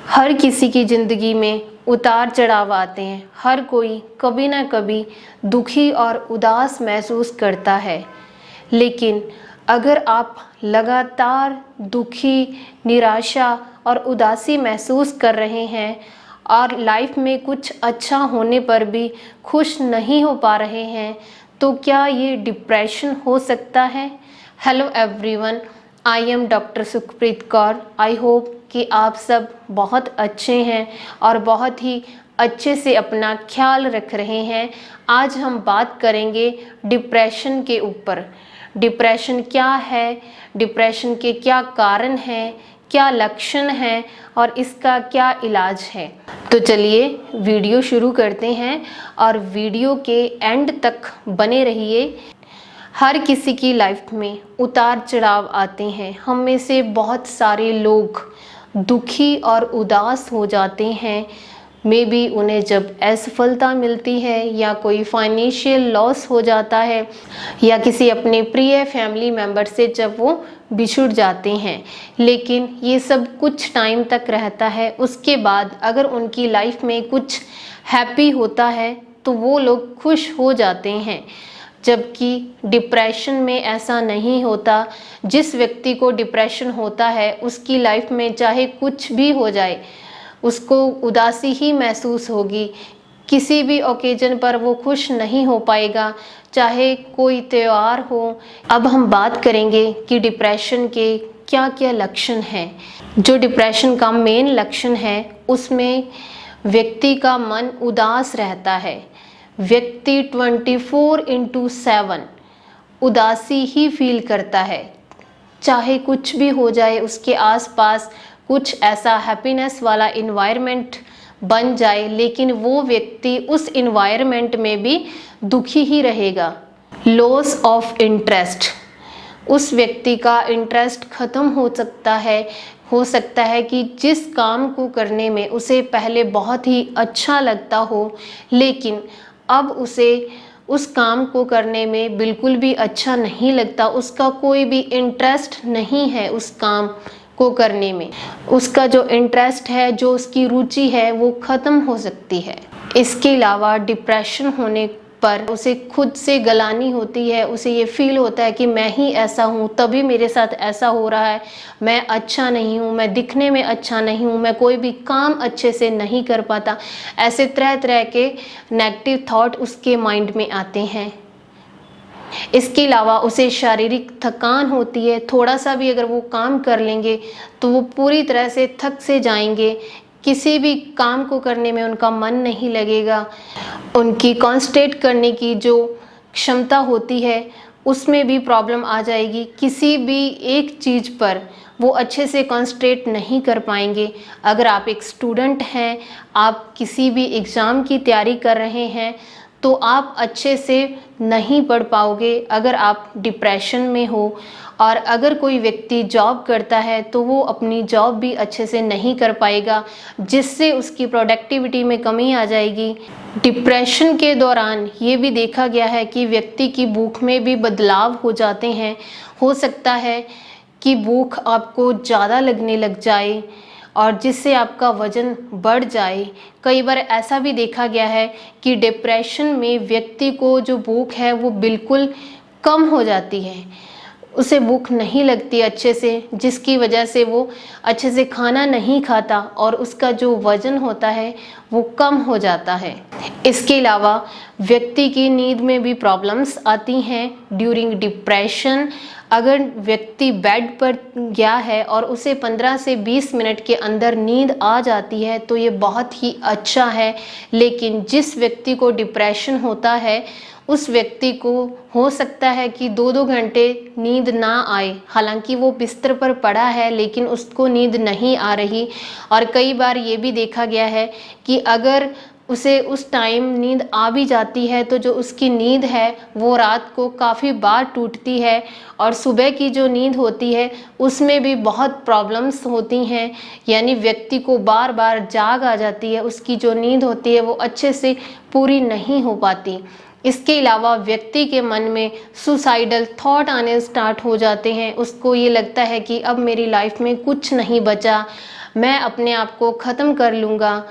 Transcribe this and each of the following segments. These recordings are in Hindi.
हर किसी की ज़िंदगी में उतार चढ़ाव आते हैं। हर कोई कभी ना कभी दुखी और उदास महसूस करता है। लेकिन अगर आप लगातार दुखी, निराशा और उदासी महसूस कर रहे हैं और लाइफ में कुछ अच्छा होने पर भी खुश नहीं हो पा रहे हैं, तो क्या ये डिप्रेशन हो सकता है? Hello everyone, I am doctor Sukhpreet Kaur. I hope कि आप सब बहुत अच्छे हैं और बहुत ही अच्छे से अपना ख्याल रख रहे हैं। आज हम बात करेंगे डिप्रेशन के ऊपर। डिप्रेशन क्या है, डिप्रेशन के क्या कारण हैं, क्या लक्षण हैं और इसका क्या इलाज है। तो चलिए वीडियो शुरू करते हैं और वीडियो के एंड तक बने रहिए। हर किसी की लाइफ में उतार चढ़ाव आते हैं। हम में से बहुत सारे लोग दुखी और उदास हो जाते हैं। मे बी उन्हें जब असफलता मिलती है या कोई फाइनेंशियल लॉस हो जाता है या किसी अपने प्रिय फैमिली मेम्बर से जब वो बिछुड़ जाते हैं। लेकिन ये सब कुछ टाइम तक रहता है। उसके बाद अगर उनकी लाइफ में कुछ हैप्पी होता है तो वो लोग खुश हो जाते हैं, जबकि डिप्रेशन में ऐसा नहीं होता। जिस व्यक्ति को डिप्रेशन होता है उसकी लाइफ में चाहे कुछ भी हो जाए उसको उदासी ही महसूस होगी। किसी भी ओकेजन पर वो खुश नहीं हो पाएगा, चाहे कोई त्यौहार हो। अब हम बात करेंगे कि डिप्रेशन के क्या क्या लक्षण हैं। जो डिप्रेशन का मेन लक्षण है उसमें व्यक्ति का मन उदास रहता है। व्यक्ति 24/7 उदासी ही फील करता है। चाहे कुछ भी हो जाए, उसके आसपास कुछ ऐसा हैप्पीनेस वाला इन्वायरमेंट बन जाए, लेकिन वो व्यक्ति उस इन्वायरमेंट में भी दुखी ही रहेगा। लॉस ऑफ इंटरेस्ट, उस व्यक्ति का इंटरेस्ट ख़त्म हो सकता है। हो सकता है कि जिस काम को करने में उसे पहले बहुत ही अच्छा लगता हो, लेकिन अब उसे उस काम को करने में बिल्कुल भी अच्छा नहीं लगता। उसका कोई भी इंटरेस्ट नहीं है उस काम को करने में। उसका जो इंटरेस्ट है, जो उसकी रुचि है, वो ख़त्म हो सकती है। इसके अलावा डिप्रेशन होने पर उसे खुद से गलानी होती है। उसे ये फील होता है कि मैं ही ऐसा हूँ, तभी मेरे साथ ऐसा हो रहा है। मैं अच्छा नहीं हूँ, मैं दिखने में अच्छा नहीं हूँ, मैं कोई भी काम अच्छे से नहीं कर पाता। ऐसे तरह तरह के नेगेटिव थॉट उसके माइंड में आते हैं। इसके अलावा उसे शारीरिक थकान होती है। थोड़ा सा भी अगर वो काम कर लेंगे तो वो पूरी तरह से थक से जाएंगे। किसी भी काम को करने में उनका मन नहीं लगेगा। उनकी कॉन्सेंट्रेट करने की जो क्षमता होती है उसमें भी प्रॉब्लम आ जाएगी। किसी भी एक चीज़ पर वो अच्छे से कॉन्सेंट्रेट नहीं कर पाएंगे। अगर आप एक स्टूडेंट हैं, आप किसी भी एग्ज़ाम की तैयारी कर रहे हैं, तो आप अच्छे से नहीं पढ़ पाओगे अगर आप डिप्रेशन में हो। और अगर कोई व्यक्ति जॉब करता है तो वो अपनी जॉब भी अच्छे से नहीं कर पाएगा, जिससे उसकी प्रोडक्टिविटी में कमी आ जाएगी। डिप्रेशन के दौरान ये भी देखा गया है कि व्यक्ति की भूख में भी बदलाव हो जाते हैं। हो सकता है कि भूख आपको ज़्यादा लगने लग जाए और जिससे आपका वज़न बढ़ जाए। कई बार ऐसा भी देखा गया है कि डिप्रेशन में व्यक्ति को जो भूख है वो बिल्कुल कम हो जाती है। उसे भूख नहीं लगती अच्छे से, जिसकी वजह से वो अच्छे से खाना नहीं खाता और उसका जो वज़न होता है वो कम हो जाता है। इसके अलावा व्यक्ति की नींद में भी प्रॉब्लम्स आती हैं ड्यूरिंग डिप्रेशन। अगर व्यक्ति बेड पर गया है और उसे 15 से 20 मिनट के अंदर नींद आ जाती है तो ये बहुत ही अच्छा है। लेकिन जिस व्यक्ति को डिप्रेशन होता है उस व्यक्ति को हो सकता है कि 2-2 घंटे नींद ना आए। हालांकि वो बिस्तर पर पड़ा है लेकिन उसको नींद नहीं आ रही। और कई बार ये भी देखा गया है कि अगर उसे उस टाइम नींद आ भी जाती है तो जो उसकी नींद है वो रात को काफ़ी बार टूटती है और सुबह की जो नींद होती है उसमें भी बहुत प्रॉब्लम्स होती हैं। यानी व्यक्ति को बार बार जाग आ जाती है, उसकी जो नींद होती है वो अच्छे से पूरी नहीं हो पाती। इसके अलावा व्यक्ति के मन में सुसाइडल थॉट आने स्टार्ट हो जाते हैं। उसको ये लगता है कि अब मेरी लाइफ में कुछ नहीं बचा, मैं अपने आप को ख़त्म कर लूँगा।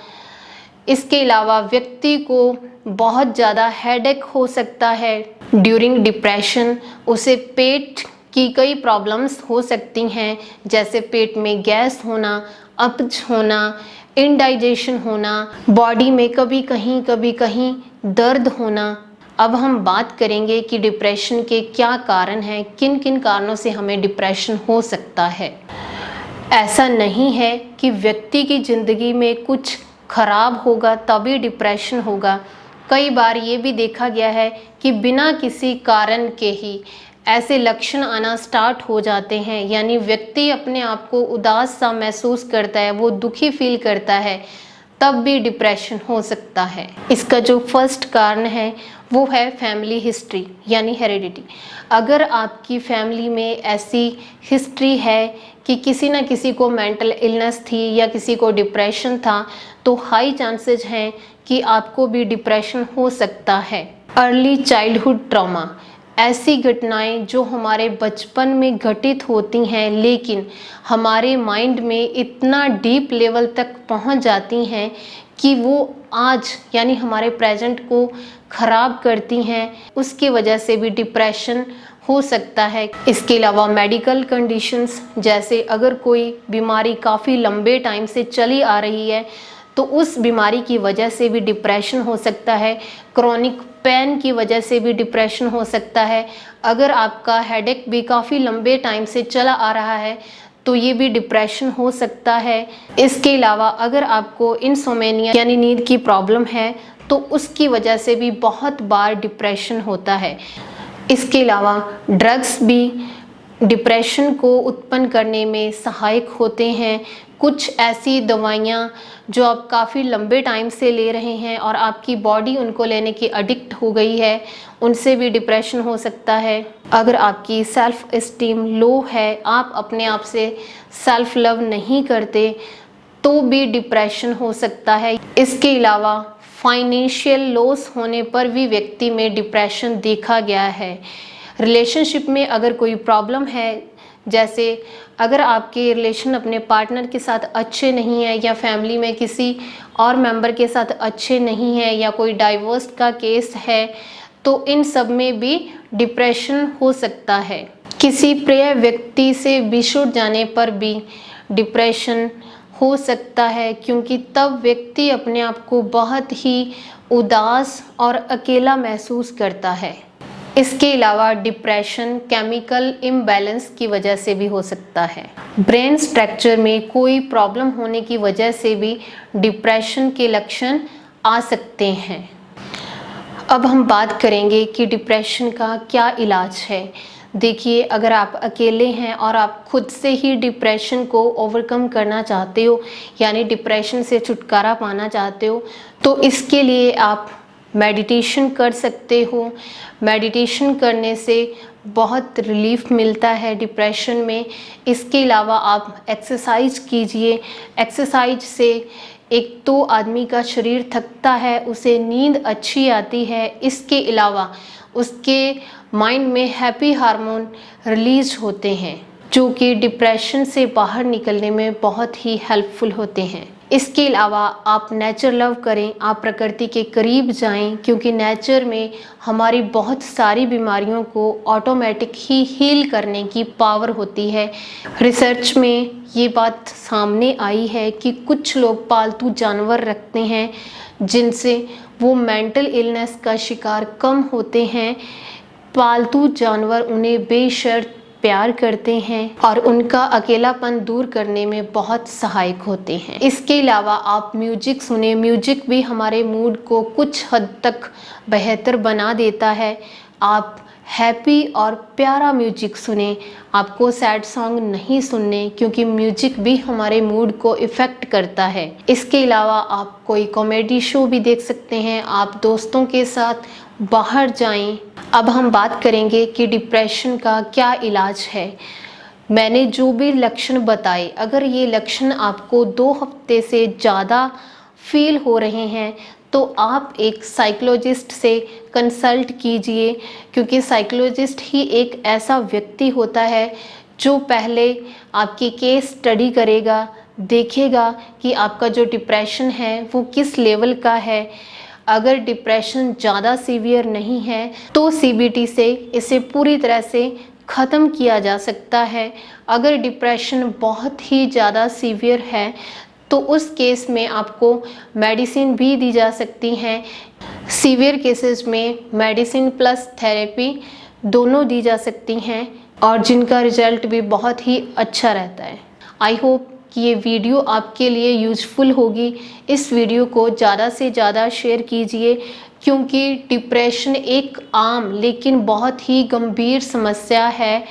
इसके अलावा व्यक्ति को बहुत ज़्यादा हेडेक हो सकता है। ड्यूरिंग डिप्रेशन उसे पेट की कई प्रॉब्लम्स हो सकती हैं, जैसे पेट में गैस होना, अपच होना, इनडाइजेशन होना, बॉडी में कभी कहीं दर्द होना। अब हम बात करेंगे कि डिप्रेशन के क्या कारण हैं, किन किन कारणों से हमें डिप्रेशन हो सकता है। ऐसा नहीं है कि व्यक्ति की ज़िंदगी में कुछ खराब होगा तभी डिप्रेशन होगा। कई बार ये भी देखा गया है कि बिना किसी कारण के ही ऐसे लक्षण आना स्टार्ट हो जाते हैं, यानी व्यक्ति अपने आप को उदास सा महसूस करता है, वो दुखी फील करता है, तब भी डिप्रेशन हो सकता है। इसका जो फर्स्ट कारण है वो है फैमिली हिस्ट्री यानी हेरिडिटी। अगर आपकी फैमिली में ऐसी हिस्ट्री है कि किसी न किसी को मेंटल इलनेस थी या किसी को डिप्रेशन था, तो हाई चांसेस हैं कि आपको भी डिप्रेशन हो सकता है। अर्ली चाइल्डहुड ट्रॉमा, ऐसी घटनाएं जो हमारे बचपन में घटित होती हैं लेकिन हमारे माइंड में इतना डीप लेवल तक पहुंच जाती हैं कि वो आज यानी हमारे प्रेजेंट को ख़राब करती हैं, उसकी वजह से भी डिप्रेशन हो सकता है। इसके अलावा मेडिकल कंडीशंस, जैसे अगर कोई बीमारी काफ़ी लंबे टाइम से चली आ रही है तो उस बीमारी की वजह से भी डिप्रेशन हो सकता है। क्रॉनिक पेन की वजह से भी डिप्रेशन हो सकता है। अगर आपका हेडेक भी काफ़ी लंबे टाइम से चला आ रहा है तो ये भी डिप्रेशन हो सकता है। इसके अलावा अगर आपको इंसोमेनिया यानी नींद की प्रॉब्लम है तो उसकी वजह से भी बहुत बार डिप्रेशन होता है। इसके अलावा ड्रग्स भी डिप्रेशन को उत्पन्न करने में सहायक होते हैं। कुछ ऐसी दवाइयाँ जो आप काफ़ी लंबे टाइम से ले रहे हैं और आपकी बॉडी उनको लेने की एडिक्ट हो गई है, उनसे भी डिप्रेशन हो सकता है। अगर आपकी सेल्फ एस्टीम लो है, आप अपने आप से सेल्फ लव नहीं करते, तो भी डिप्रेशन हो सकता है। इसके अलावा फाइनेंशियल लॉस होने पर भी व्यक्ति में डिप्रेशन देखा गया है। रिलेशनशिप में अगर कोई प्रॉब्लम है, जैसे अगर आपके रिलेशन अपने पार्टनर के साथ अच्छे नहीं है या फैमिली में किसी और मेंबर के साथ अच्छे नहीं है या कोई डाइवोर्स का केस है, तो इन सब में भी डिप्रेशन हो सकता है। किसी प्रिय व्यक्ति से बिछुड़ जाने पर भी डिप्रेशन हो सकता है, क्योंकि तब व्यक्ति अपने आप को बहुत ही उदास और अकेला महसूस करता है। इसके अलावा डिप्रेशन केमिकल इम्बैलेंस की वजह से भी हो सकता है। ब्रेन स्ट्रक्चर में कोई प्रॉब्लम होने की वजह से भी डिप्रेशन के लक्षण आ सकते हैं। अब हम बात करेंगे कि डिप्रेशन का क्या इलाज है। देखिए, अगर आप अकेले हैं और आप खुद से ही डिप्रेशन को ओवरकम करना चाहते हो, यानी डिप्रेशन से छुटकारा पाना चाहते हो, तो इसके लिए आप मेडिटेशन कर सकते हो। मेडिटेशन करने से बहुत रिलीफ मिलता है डिप्रेशन में। इसके अलावा आप एक्सरसाइज कीजिए। एक्सरसाइज से एक तो आदमी का शरीर थकता है, उसे नींद अच्छी आती है। इसके अलावा उसके माइंड में हैप्पी हार्मोन रिलीज होते हैं, जो कि डिप्रेशन से बाहर निकलने में बहुत ही हेल्पफुल होते हैं। इसके अलावा आप नेचर लव करें, आप प्रकृति के करीब जाएं, क्योंकि नेचर में हमारी बहुत सारी बीमारियों को ऑटोमेटिक ही हील करने की पावर होती है। रिसर्च में ये बात सामने आई है कि कुछ लोग पालतू जानवर रखते हैं जिनसे वो मेंटल इलनेस का शिकार कम होते हैं। पालतू जानवर उन्हें बेशर्त प्यार करते हैं और उनका अकेलापन दूर करने में बहुत सहायक होते हैं। इसके अलावा आप म्यूजिक सुने। म्यूजिक भी हमारे मूड को कुछ हद तक बेहतर बना देता है। आप हैप्पी और प्यारा म्यूजिक सुने। आपको सैड सॉन्ग नहीं सुनने, क्योंकि म्यूजिक भी हमारे मूड को इफ़ेक्ट करता है। इसके अलावा आप कोई कॉमेडी शो भी देख सकते हैं। आप दोस्तों के साथ बाहर जाएं। अब हम बात करेंगे कि डिप्रेशन का क्या इलाज है। मैंने जो भी लक्षण बताए, अगर ये लक्षण आपको 2 हफ्ते से ज़्यादा फील हो रहे हैं तो आप एक साइकोलॉजिस्ट से कंसल्ट कीजिए, क्योंकि साइकोलॉजिस्ट ही एक ऐसा व्यक्ति होता है जो पहले आपकी केस स्टडी करेगा, देखेगा कि आपका जो डिप्रेशन है वो किस लेवल का है। अगर डिप्रेशन ज़्यादा सीवियर नहीं है तो CBT से इसे पूरी तरह से ख़त्म किया जा सकता है। अगर डिप्रेशन बहुत ही ज़्यादा सीवियर है तो उस केस में आपको मेडिसिन भी दी जा सकती हैं। सीवियर केसेस में मेडिसिन प्लस थेरेपी दोनों दी जा सकती हैं और जिनका रिजल्ट भी बहुत ही अच्छा रहता है। आई होप कि ये वीडियो आपके लिए यूज़फुल होगी। इस वीडियो को ज़्यादा से ज़्यादा शेयर कीजिए क्योंकि डिप्रेशन एक आम लेकिन बहुत ही गंभीर समस्या है।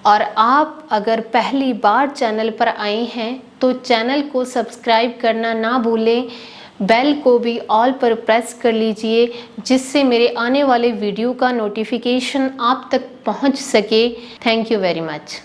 और आप अगर पहली बार चैनल पर आए हैं तो चैनल को सब्सक्राइब करना ना भूलें। बेल को भी ऑल पर प्रेस कर लीजिए जिससे मेरे आने वाले वीडियो का नोटिफिकेशन आप तक पहुंच सके। Thank you very much.